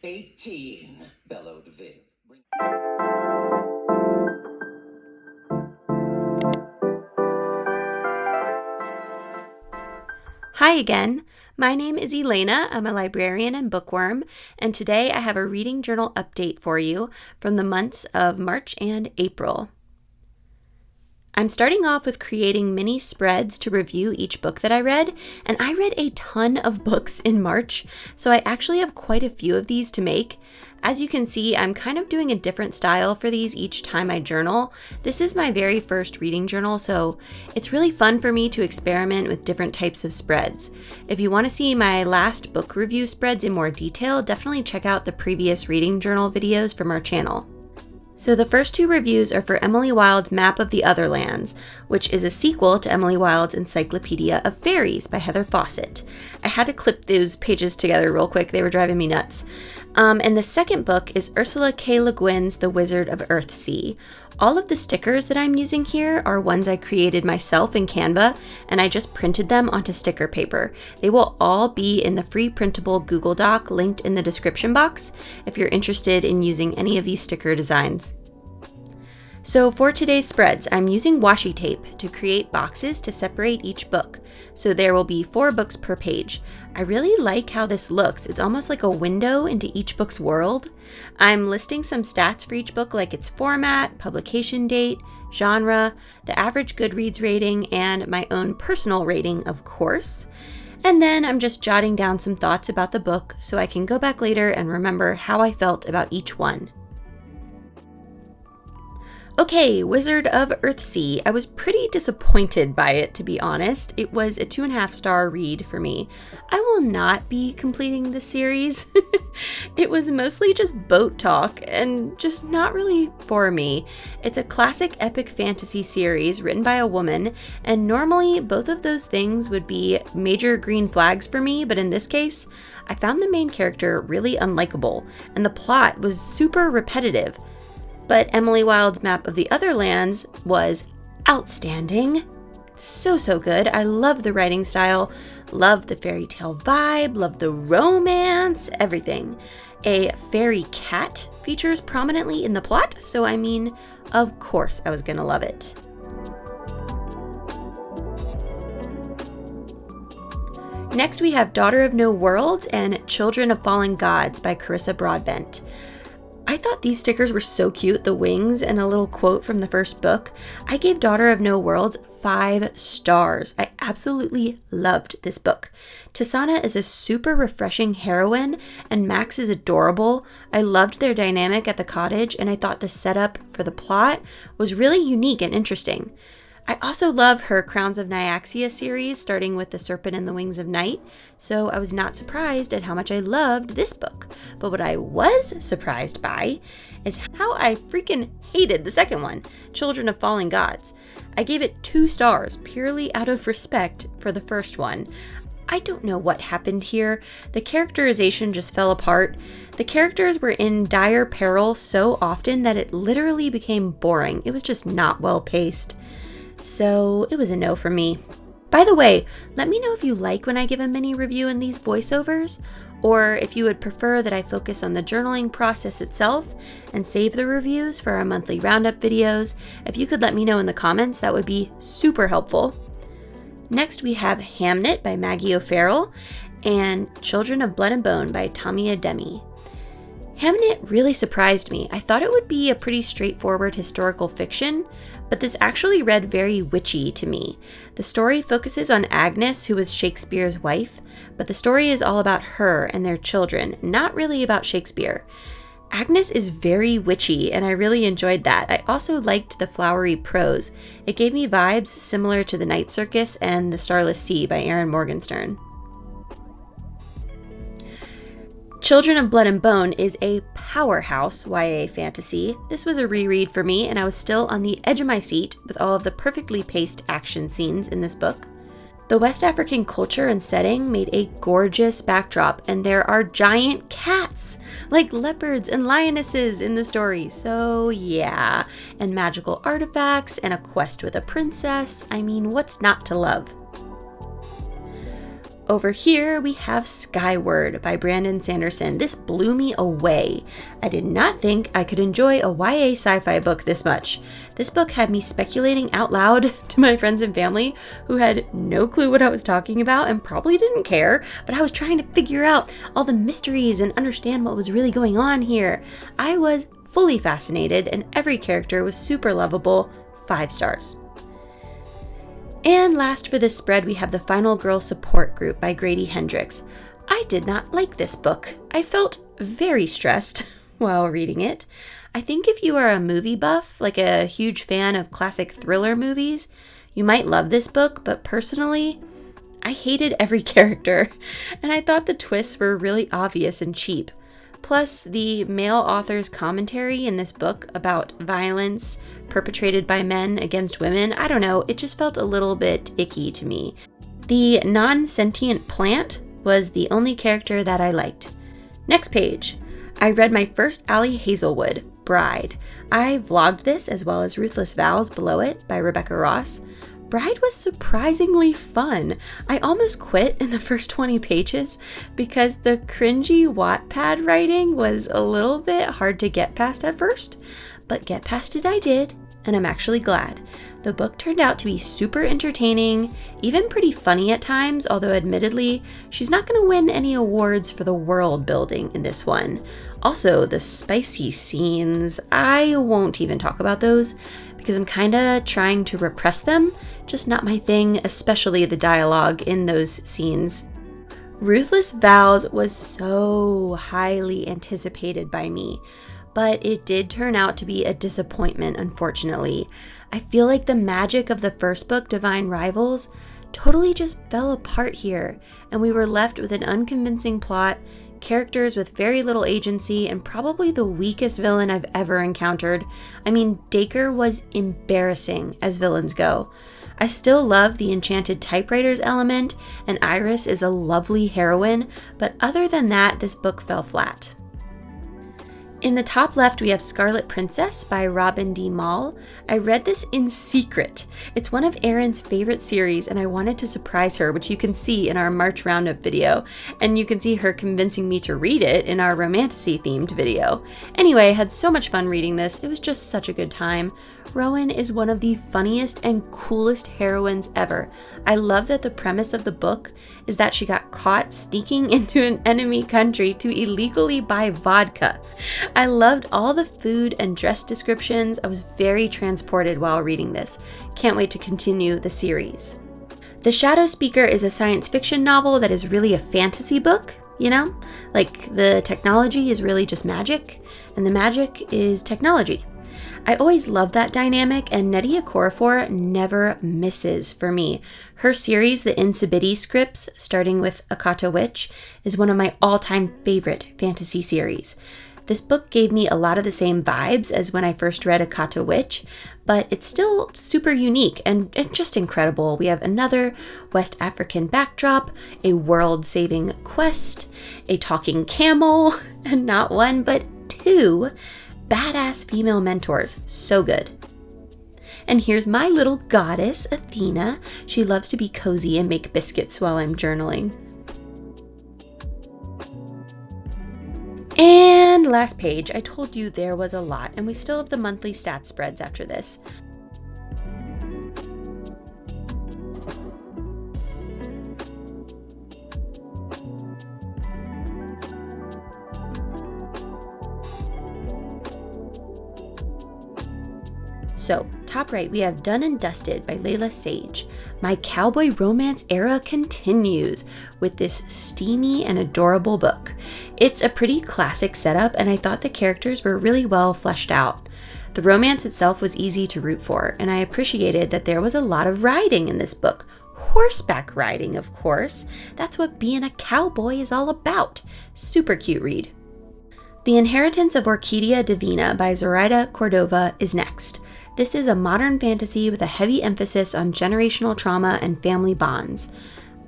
18, bellowed Viv. Hi again. My name is Elena. I'm a librarian and bookworm, and today I have a reading journal update for you from the months of March and April. I'm starting off with creating mini spreads to review each book that I read, and I read a ton of books in March, so I actually have quite a few of these to make. As you can see, I'm kind of doing a different style for these each time I journal. This is my very first reading journal, so it's really fun for me to experiment with different types of spreads. If you want to see my last book review spreads in more detail, definitely check out the previous reading journal videos from our channel. So the first two reviews are for Emily Wilde's Map of the Other Lands, which is a sequel to Emily Wilde's Encyclopedia of Fairies by Heather Fawcett. I had to clip those pages together real quick, they were driving me nuts. And the second book is Ursula K. Le Guin's The Wizard of Earthsea. All of the stickers that I'm using here are ones I created myself in Canva, and I just printed them onto sticker paper. They will all be in the free printable Google Doc linked in the description box if you're interested in using any of these sticker designs. So for today's spreads, I'm using washi tape to create boxes to separate each book. So there will be 4 books per page. I really like how this looks. It's almost like a window into each book's world. I'm listing some stats for each book, like its format, publication date, genre, the average Goodreads rating, and my own personal rating, of course. And then I'm just jotting down some thoughts about the book so I can go back later and remember how I felt about each one. Okay, Wizard of Earthsea. I was pretty disappointed by it, to be honest. It was a 2.5-star read for me. I will not be completing the series. It was mostly just boat talk and just not really for me. It's a classic epic fantasy series written by a woman, and normally both of those things would be major green flags for me, but in this case, I found the main character really unlikable, and the plot was super repetitive. But Emily Wilde's Map of the Other Lands was outstanding. So good. I love the writing style, love the fairy tale vibe, love the romance, everything. A fairy cat features prominently in the plot, so I mean, of course I was gonna love it. Next we have Daughter of No Worlds and Children of Fallen Gods by Carissa Broadbent. I thought these stickers were so cute, the wings and a little quote from the first book. I gave Daughter of No Worlds 5 stars. I absolutely loved this book. Tasana is a super refreshing heroine, and Max is adorable. I loved their dynamic at the cottage, and I thought the setup for the plot was really unique and interesting. I also love her Crowns of Nyaxia series, starting with The Serpent and the Wings of Night, so I was not surprised at how much I loved this book. But what I was surprised by is how I freaking hated the second one, Children of Fallen Gods. I gave it 2 stars, purely out of respect for the first one. I don't know what happened here. The characterization just fell apart. The characters were in dire peril so often that it literally became boring. It was just not well paced. So it was a no for me. By the way, let me know if you like when I give a mini review in these voiceovers, or if you would prefer that I focus on the journaling process itself and save the reviews for our monthly roundup videos. If you could let me know in the comments, that would be super helpful. Next we have Hamnet by Maggie O'Farrell and Children of Blood and Bone by Tommy Ademi. Hamnet really surprised me. I thought it would be a pretty straightforward historical fiction, but this actually read very witchy to me. The story focuses on Agnes, who was Shakespeare's wife, but the story is all about her and their children, not really about Shakespeare. Agnes is very witchy, and I really enjoyed that. I also liked the flowery prose. It gave me vibes similar to The Night Circus and The Starless Sea by Erin Morgenstern. Children of Blood and Bone is a powerhouse YA fantasy. This was a reread for me, and I was still on the edge of my seat with all of the perfectly paced action scenes in this book. The West African culture and setting made a gorgeous backdrop, and there are giant cats, like leopards and lionesses in the story, so yeah. And magical artifacts, and a quest with a princess. I mean, what's not to love? Over here, we have Skyward by Brandon Sanderson. This blew me away. I did not think I could enjoy a YA sci-fi book this much. This book had me speculating out loud to my friends and family who had no clue what I was talking about and probably didn't care, but I was trying to figure out all the mysteries and understand what was really going on here. I was fully fascinated, and every character was super lovable. 5 stars. And last for this spread, we have The Final Girl Support Group by Grady Hendrix. I did not like this book. I felt very stressed while reading it. I think if you are a movie buff, like a huge fan of classic thriller movies, you might love this book, but personally, I hated every character, and I thought the twists were really obvious and cheap. Plus, the male author's commentary in this book about violence perpetrated by men against women, I don't know, it just felt a little bit icky to me. The non-sentient plant was the only character that I liked. Next page. I read my first Ali Hazelwood, Bride. I vlogged this as well as Ruthless Vows below it by Rebecca Ross. Bride was surprisingly fun. I almost quit in the first 20 pages because the cringy Wattpad writing was a little bit hard to get past at first, but get past it I did, and I'm actually glad. The book turned out to be super entertaining, even pretty funny at times, although admittedly, she's not going to win any awards for the world building in this one. Also, the spicy scenes, I won't even talk about those because I'm kind of trying to repress them, just not my thing, especially the dialogue in those scenes. Ruthless Vows was so highly anticipated by me, but it did turn out to be a disappointment, unfortunately. I feel like the magic of the first book, Divine Rivals, totally just fell apart here, and we were left with an unconvincing plot, characters with very little agency, and probably the weakest villain I've ever encountered. I mean, Dacre was embarrassing as villains go. I still love the enchanted typewriters element, and Iris is a lovely heroine, but other than that, this book fell flat. In the top left, we have Scarlet Princess by Robin D. Mall. I read this in secret. It's one of Erin's favorite series, and I wanted to surprise her, which you can see in our March Roundup video, and you can see her convincing me to read it in our Romantasy-themed video. Anyway, I had so much fun reading this. It was just such a good time. Rowan is one of the funniest and coolest heroines ever. I love that the premise of the book is that she got caught sneaking into an enemy country to illegally buy vodka. I loved all the food and dress descriptions. I was very transported while reading this. Can't wait to continue the series. The Shadow Speaker is a science fiction novel that is really a fantasy book, you know? Like the technology is really just magic, and the magic is technology. I always love that dynamic, and Nnedi Okorafor never misses for me. Her series, the Insibidi scripts, starting with Akata Witch, is one of my all-time favorite fantasy series. This book gave me a lot of the same vibes as when I first read Akata Witch, but it's still super unique and just incredible. We have another West African backdrop, a world-saving quest, a talking camel, and not one, but 2 badass female mentors. So good. And here's my little goddess, Athena. She loves to be cozy and make biscuits while I'm journaling. And last page, I told you there was a lot, and we still have the monthly stats spreads after this. So, top right, we have Done and Dusted by Layla Sage. My cowboy romance era continues with this steamy and adorable book. It's a pretty classic setup, and I thought the characters were really well fleshed out. The romance itself was easy to root for, and I appreciated that there was a lot of riding in this book. Horseback riding, of course. That's what being a cowboy is all about. Super cute read. The Inheritance of Orquídea Divina by Zoraida Cordova is next. This is a modern fantasy with a heavy emphasis on generational trauma and family bonds.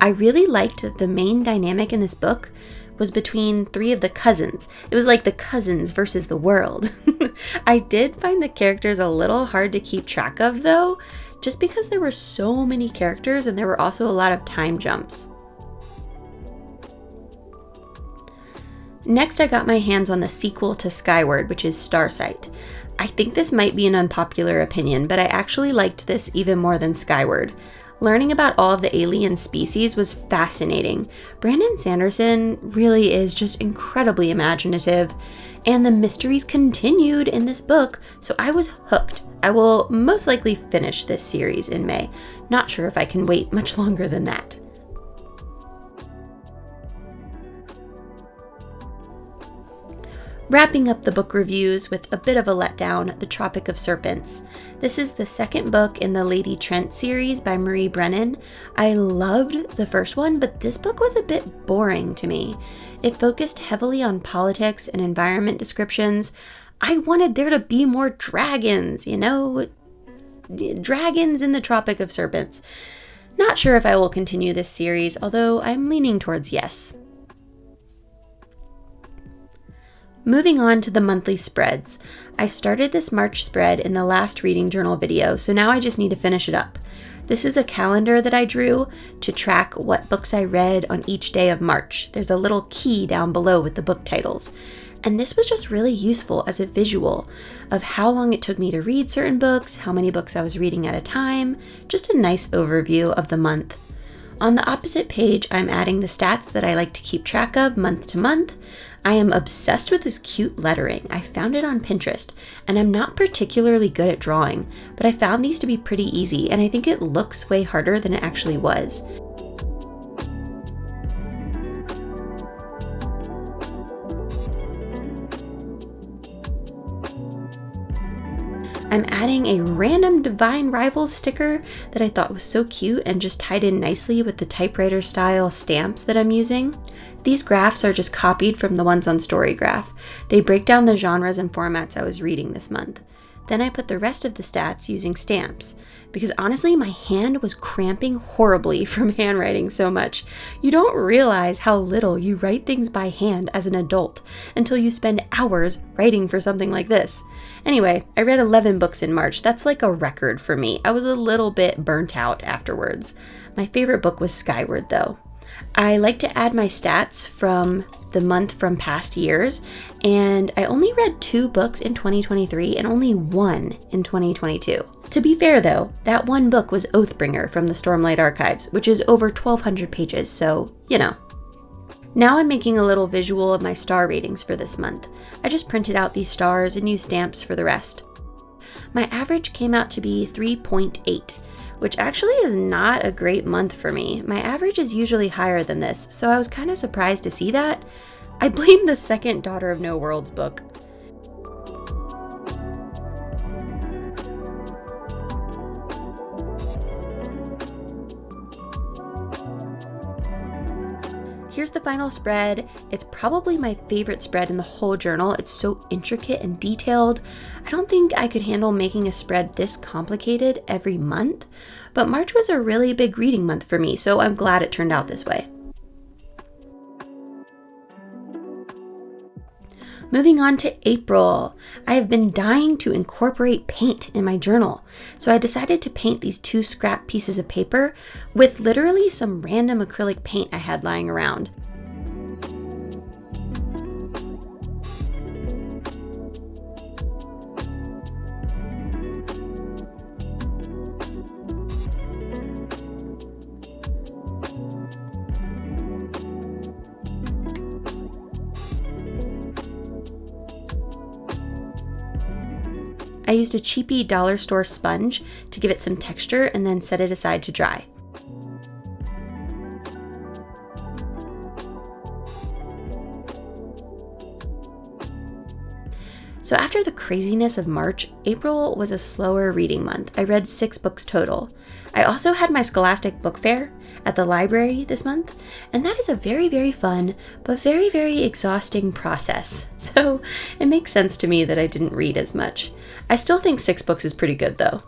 I really liked that the main dynamic in this book was between 3 of the cousins. It was like the cousins versus the world. I did find the characters a little hard to keep track of though, just because there were so many characters and there were also a lot of time jumps. Next, I got my hands on the sequel to Skyward, which is Starsight. I think this might be an unpopular opinion, but I actually liked this even more than Skyward. Learning about all of the alien species was fascinating. Brandon Sanderson really is just incredibly imaginative, and the mysteries continued in this book, so I was hooked. I will most likely finish this series in May. Not sure if I can wait much longer than that. Wrapping up the book reviews with a bit of a letdown, The Tropic of Serpents. This is the second book in the Lady Trent series by Marie Brennan. I loved the first one, but this book was a bit boring to me. It focused heavily on politics and environment descriptions. I wanted there to be more dragons, dragons in the Tropic of Serpents. Not sure if I will continue this series, although I'm leaning towards yes. Moving on to the monthly spreads. I started this March spread in the last reading journal video, so now I just need to finish it up. This is a calendar that I drew to track what books I read on each day of March. There's a little key down below with the book titles. And this was just really useful as a visual of how long it took me to read certain books, how many books I was reading at a time, just a nice overview of the month. On the opposite page, I'm adding the stats that I like to keep track of month to month. I am obsessed with this cute lettering. I found it on Pinterest, and I'm not particularly good at drawing, but I found these to be pretty easy, and I think it looks way harder than it actually was. I'm adding a random Divine Rivals sticker that I thought was so cute and just tied in nicely with the typewriter style stamps that I'm using. These graphs are just copied from the ones on Storygraph. They break down the genres and formats I was reading this month. Then I put the rest of the stats using stamps, because honestly my hand was cramping horribly from handwriting so much. You don't realize how little you write things by hand as an adult until you spend hours writing for something like this. Anyway, I read 11 books in March. That's like a record for me. I was a little bit burnt out afterwards. My favorite book was Skyward though. I like to add my stats from the month from past years, and I only read 2 books in 2023 and only 1 in 2022. To be fair though, that one book was Oathbringer from the Stormlight Archives, which is over 1,200 pages, so, Now I'm making a little visual of my star ratings for this month. I just printed out these stars and used stamps for the rest. My average came out to be 3.8. Which actually is not a great month for me. My average is usually higher than this, so I was kind of surprised to see that. I blame the second Daughter of No Worlds book. Here's the final spread. It's probably my favorite spread in the whole journal. It's so intricate and detailed. I don't think I could handle making a spread this complicated every month, but March was a really big reading month for me, so I'm glad it turned out this way. Moving on to April. I have been dying to incorporate paint in my journal, so I decided to paint these 2 scrap pieces of paper with literally some random acrylic paint I had lying around. I used a cheapy dollar store sponge to give it some texture and then set it aside to dry. So after the craziness of March, April was a slower reading month. I read 6 books total. I also had my Scholastic Book Fair at the library this month, and that is a very, very fun, but very, very exhausting process. So it makes sense to me that I didn't read as much. I still think 6 books is pretty good though.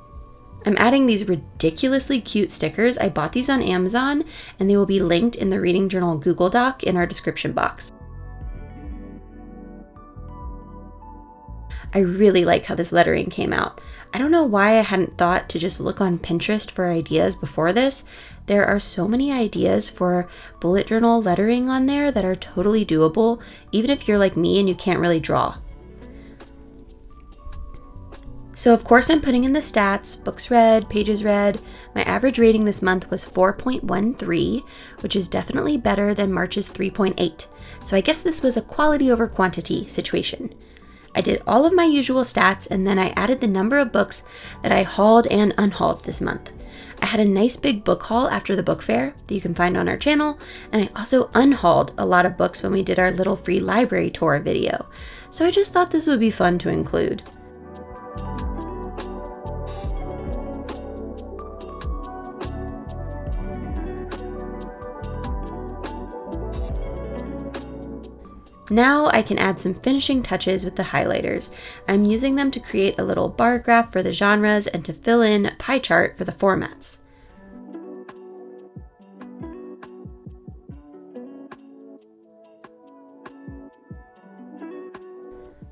I'm adding these ridiculously cute stickers. I bought these on Amazon, and they will be linked in the Reading Journal Google Doc in our description box. I really like how this lettering came out. I don't know why I hadn't thought to just look on Pinterest for ideas before this. There are so many ideas for bullet journal lettering on there that are totally doable, even if you're like me and you can't really draw. So of course I'm putting in the stats, books read, pages read. My average rating this month was 4.13, which is definitely better than March's 3.8. So I guess this was a quality over quantity situation. I did all of my usual stats, and then I added the number of books that I hauled and unhauled this month. I had a nice big book haul after the book fair that you can find on our channel, and I also unhauled a lot of books when we did our little free library tour video. So I just thought this would be fun to include. Now I can add some finishing touches with the highlighters. I'm using them to create a little bar graph for the genres and to fill in a pie chart for the formats.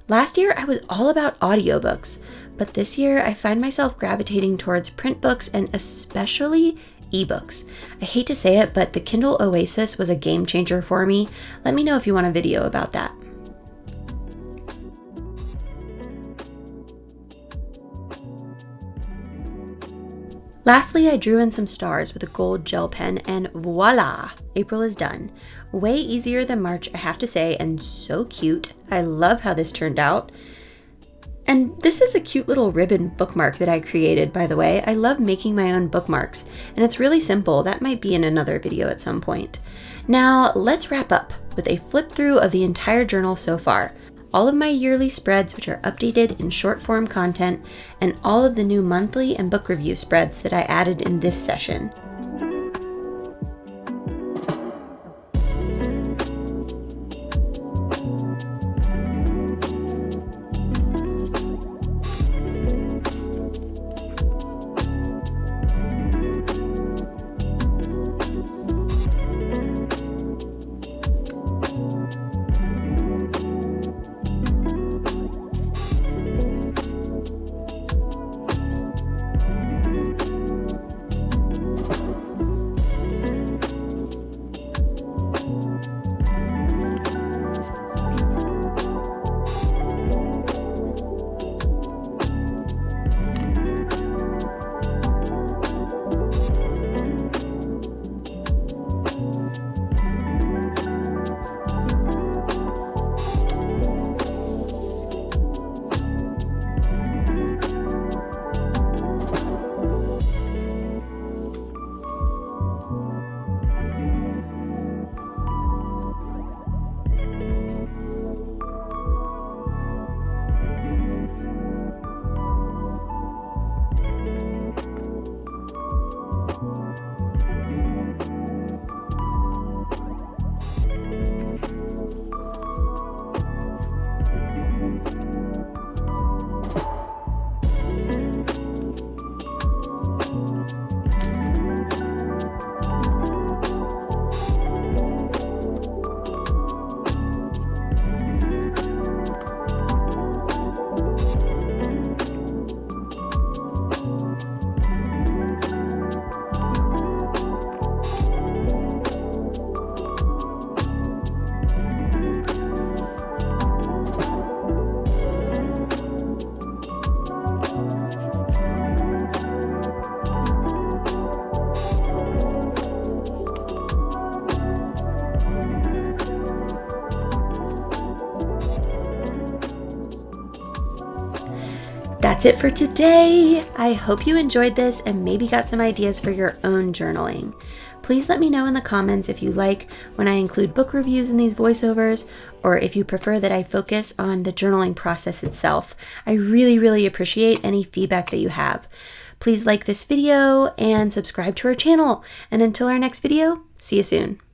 Last year I was all about audiobooks, but this year I find myself gravitating towards print books and especially ebooks. I hate to say it, but the Kindle Oasis was a game changer for me. Let me know if you want a video about that. Lastly, I drew in some stars with a gold gel pen and voila! April is done. Way easier than March, I have to say, and so cute. I love how this turned out. And this is a cute little ribbon bookmark that I created, by the way. I love making my own bookmarks, and it's really simple. That might be in another video at some point. Now, let's wrap up with a flip through of the entire journal so far. All of my yearly spreads, which are updated in short form content, and all of the new monthly and book review spreads that I added in this session. That's it for today. I hope you enjoyed this and maybe got some ideas for your own journaling. Please let me know in the comments if you like when I include book reviews in these voiceovers, or if you prefer that I focus on the journaling process itself. I really appreciate any feedback that you have. Please like this video and subscribe to our channel. And until our next video, see you soon.